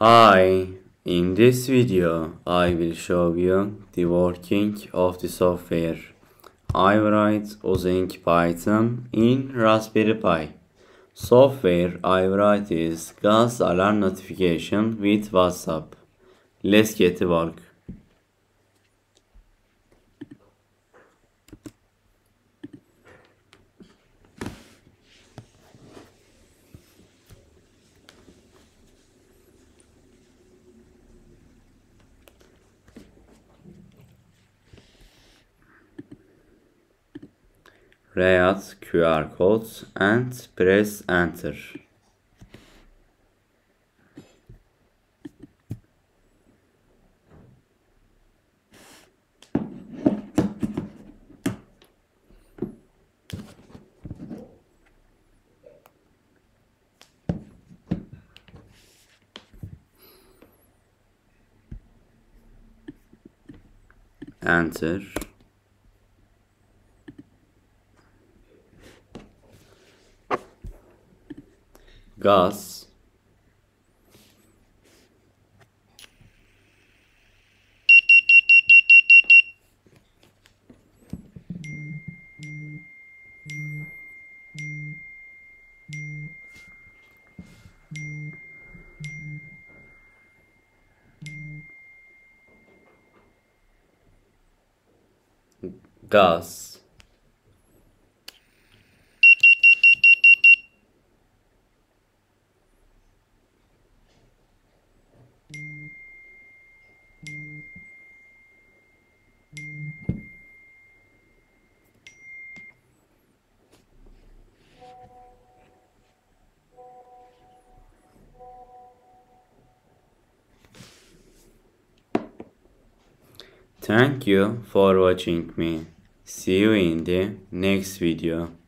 Hi, in this video I will show you the working of the software I write using Python in Raspberry Pi. Software I write is gas alarm notification with WhatsApp. Let's get to work. Write QR codes and press enter. Enter. Gas. Gas. Thank you for watching me. See you in the next video.